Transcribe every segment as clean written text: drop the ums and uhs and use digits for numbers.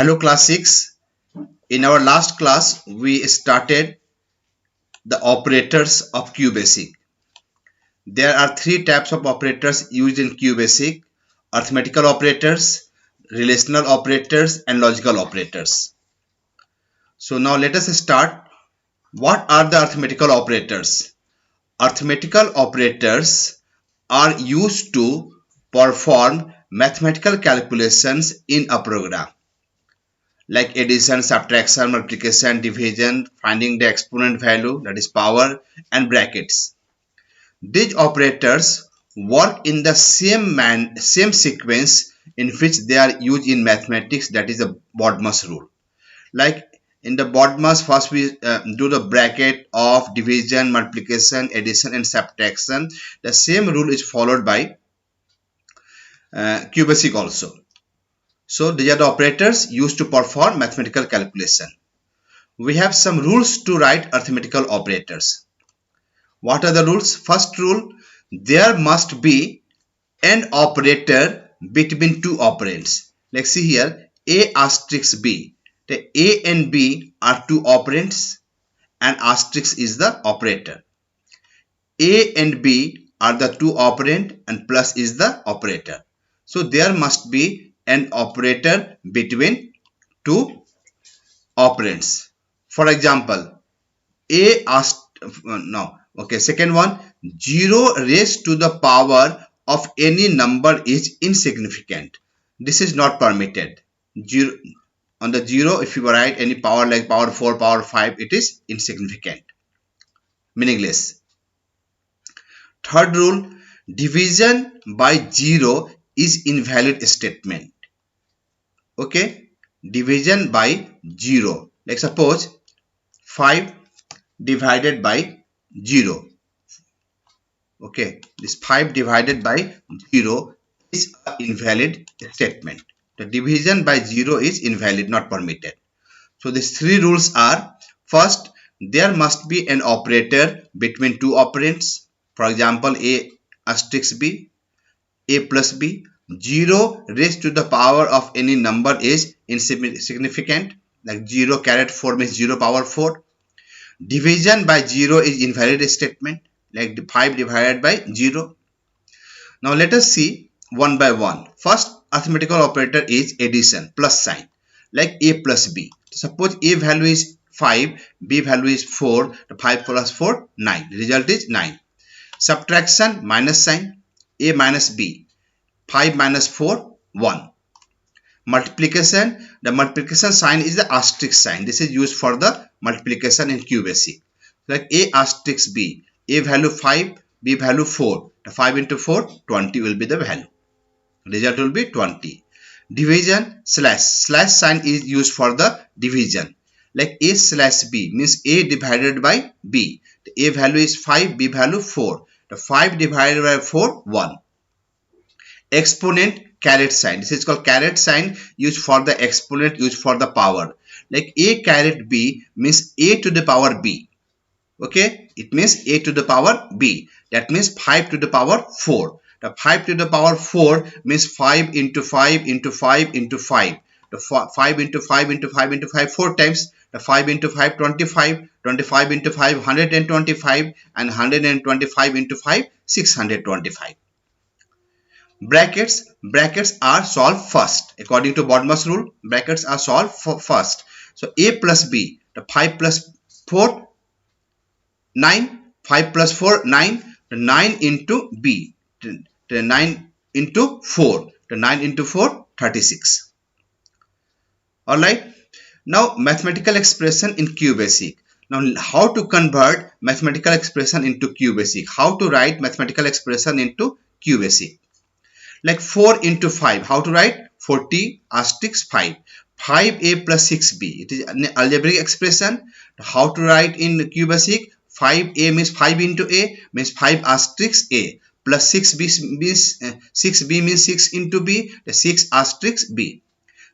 Hello class 6. In our last class, we started the operators of QBasic. There are three types of operators used in QBasic: arithmetical operators, relational operators, and logical operators. So now let us start. What are the arithmetical operators? Arithmetical operators are used to perform mathematical calculations in a program, like addition, subtraction, multiplication, division, finding the exponent value, that is power, and brackets. These operators work in the same sequence in which they are used in mathematics, that is the BODMAS rule. Like in the BODMAS, first we do the bracket of division, multiplication, addition, and subtraction. The same rule is followed by QBasic also. So these are the operators used to perform mathematical calculation. We have some rules to write arithmetical operators. What are the rules? First rule, there must be an operator between two operands. Like see here, A asterisk B. The A and B are two operands and asterisk is the operator. A and B are the two operand and plus is the operator. So there must be an operator between two operands. For example, A asked no. Okay, second one, 0 raised to the power of any number is insignificant. This is not permitted. 0 on the 0, if you write any power like power 4, power 5, it is insignificant, meaningless. Third rule, division by 0 is invalid statement. Okay, division by 0. Like suppose 5 divided by 0. Okay, this 5 divided by 0 is an invalid statement. The division by 0 is invalid, not permitted. So these three rules are: first, there must be an operator between two operands. For example, A asterisk B, A plus B. 0 raised to the power of any number is insignificant, like 0 carried 4 means 0 power 4. Division by 0 is invalid statement, like 5 divided by 0. Now let us see one by one. First arithmetical operator is addition, plus sign, like A plus B. Suppose A value is 5, B value is 4, the 5 plus 4, 9. The result is 9. Subtraction, minus sign, A minus B. 5 minus 4, 1. Multiplication, the multiplication sign is the asterisk sign. This is used for the multiplication in QBasic. Like A asterisk B. A value 5, B value 4. The 5 into 4, 20 will be the value. Result will be 20. Division, slash. Slash sign is used for the division. Like A slash B means A divided by B. The A value is 5, B value 4. The 5 divided by 4, 1. Exponent, caret sign. This is called caret sign, used for the exponent, used for the power. Like A caret B means A to the power B. Okay, it means A to the power B. That means 5 to the power 4. The 5 to the power 4 means 5 into 5 into 5 into 5. The 5 into 5 into 5 into 5 4 times. The 5 into 5, 25. 25 into 5, 125. And 125 into 5, 625. Brackets are solved first. According to BODMAS rule, brackets are solved first. So A plus B, the 5 plus 4, 9. 5 plus 4, 9. The 9 into B, the 9 into 4. The 9 into 4, 36. Alright. Now mathematical expression in QBasic. Now how to convert mathematical expression into QBasic? How to write mathematical expression into QBasic? Like 4 into 5. How to write? 40 asterisk 5. 5a plus 6b. It is an algebraic expression. How to write in QBasic? 5a means 5 into a means 5 asterisk a plus 6b means 6b means 6 into b, the 6 asterisk b.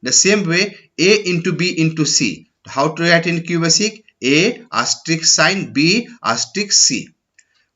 The same way a into b into c. How to write in QBasic? A asterisk sign b asterisk c.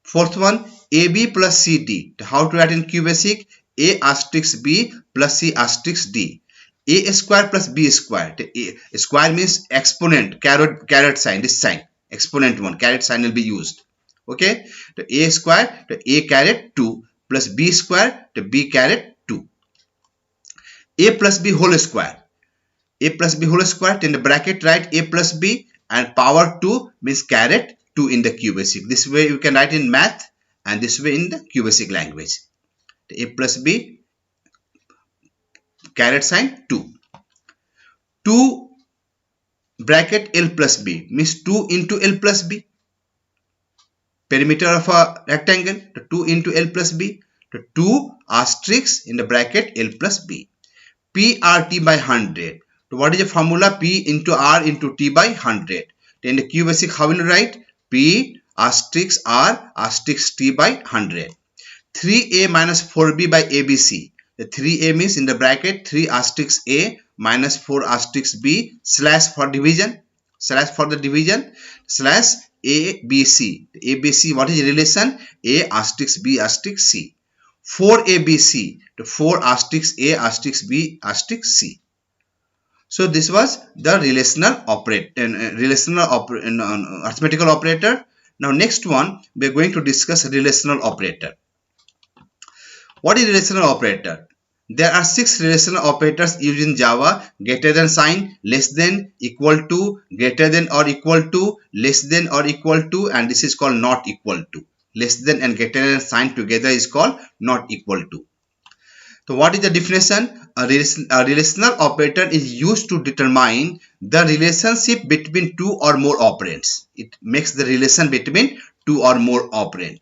Fourth one, ab plus cd. How to write in QBasic? A asterisk B plus C asterisk D. a square plus b square. A square means exponent, caret sign, this sign, exponent one, caret sign will be used. Okay, the a square, the a caret 2 plus b square, the b caret 2. A plus b whole square. A plus b whole square, in the bracket write a plus b and power 2 means caret 2 in the QBasic. This way you can write in math and this way in the QBasic language. The a plus b caret sign 2. 2 bracket L plus b means 2 into L plus b. Perimeter of a rectangle, the 2 into L plus b, the 2 asterisk in the bracket L plus b. P R T by 100. So what is the formula? P into R into T by 100. Then the QBasic, how will you write? P asterisk R asterisk T by 100. 3A minus 4B by ABC. The 3A means in the bracket 3 asterisk A minus 4 asterisk B slash for division. Slash for the division. Slash ABC. ABC, what is the relation? A asterisk B asterisk C. 4ABC, the 4 asterisk A asterisk B asterisk C. So this was the relational arithmetical operator. Now next one, we are going to discuss relational operator. What is relational operator? There are 6 relational operators used in Java: greater than sign, less than, equal to, greater than or equal to, less than or equal to, and this is called not equal to. Less than and greater than sign together is called not equal to. So what is the definition? A relational operator is used to determine the relationship between 2 or more operands. It makes the relation between 2 or more operands.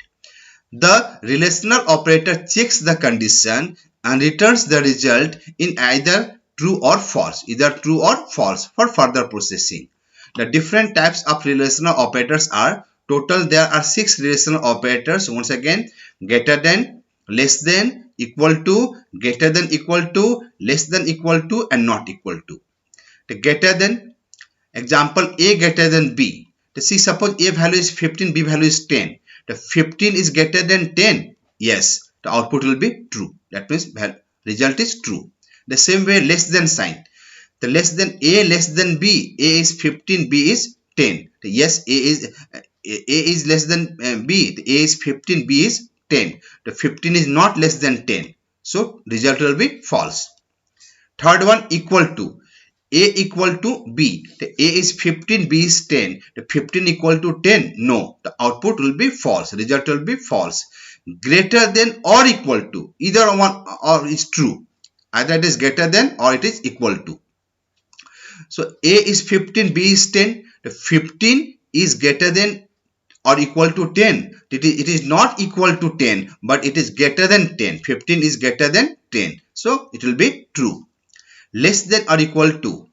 The relational operator checks the condition and returns the result in either true or false, for further processing. The different types of relational operators are: total there are 6 relational operators. Once again, greater than, less than, equal to, greater than equal to, less than equal to, and not equal to. The greater than, example, A greater than B. See, suppose A value is 15, B value is 10. The 15 is greater than 10. Yes, the output will be true. That means result is true. The same way, less than sign. The less than A less than B. A is 15, B is 10. Yes, A is less than B. The A is 15, B is 10. The 15 is not less than 10. So result will be false. Third one, equal to. A equal to B. The A is 15, B is 10. The 15 equal to 10. No, the output will be false. Result will be false. Greater than or equal to. Either one or is true. Either it is greater than or it is equal to. So A is 15, B is 10. The 15 is greater than or equal to 10. It is not equal to 10, but it is greater than 10. 15 is greater than 10. So it will be true. Less than or equal to.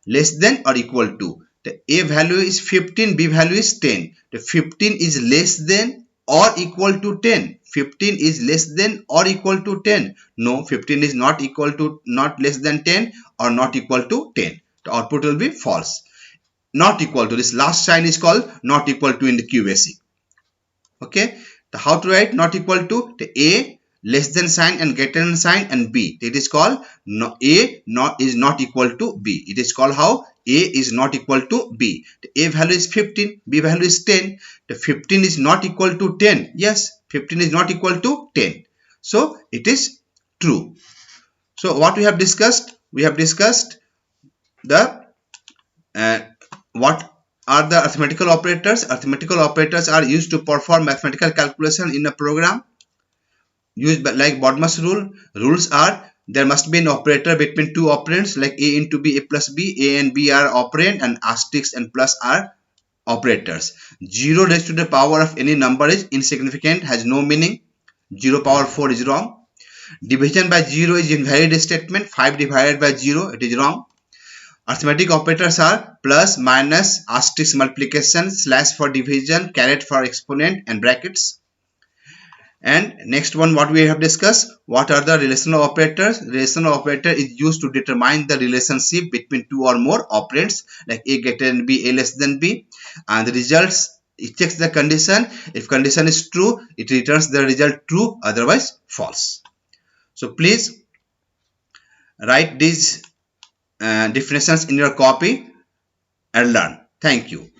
Less than or equal to. The A value is 15, B value is 10. The 15 is less than or equal to 10. 15 is less than or equal to 10. No, 15 is not equal to, not less than 10 or not equal to 10. The output will be false. Not equal to, this last sign is called not equal to in the QBasic. Okay, the how to write not equal to? The A less than sign and greater than sign and B. It is called A is not equal to B. It is called how? A is not equal to B. The A value is 15, B value is 10. The 15 is not equal to 10. Yes, 15 is not equal to 10. So it is true. So what we have discussed? We have discussed the what are the arithmetical operators? Arithmetical operators are used to perform mathematical calculation in a program. Used by, like Bodmas rule. Rules are: there must be an operator between 2 operands like A into B, A plus B. A and B are operand and asterisk and plus are operators. 0 raised to the power of any number is insignificant, has no meaning. 0 power 4 is wrong. Division by 0 is invalid statement. 5 divided by 0, it is wrong. Arithmetic operators are plus, minus, asterisk multiplication, slash for division, caret for exponent, and brackets. And next one, what we have discussed, what are the relational operators? Relational operator is used to determine the relationship between 2 or more operands like A greater than B, A less than B, and the results, it checks the condition. If condition is true, it returns the result true, otherwise false. So please write these definitions in your copy and learn. Thank you.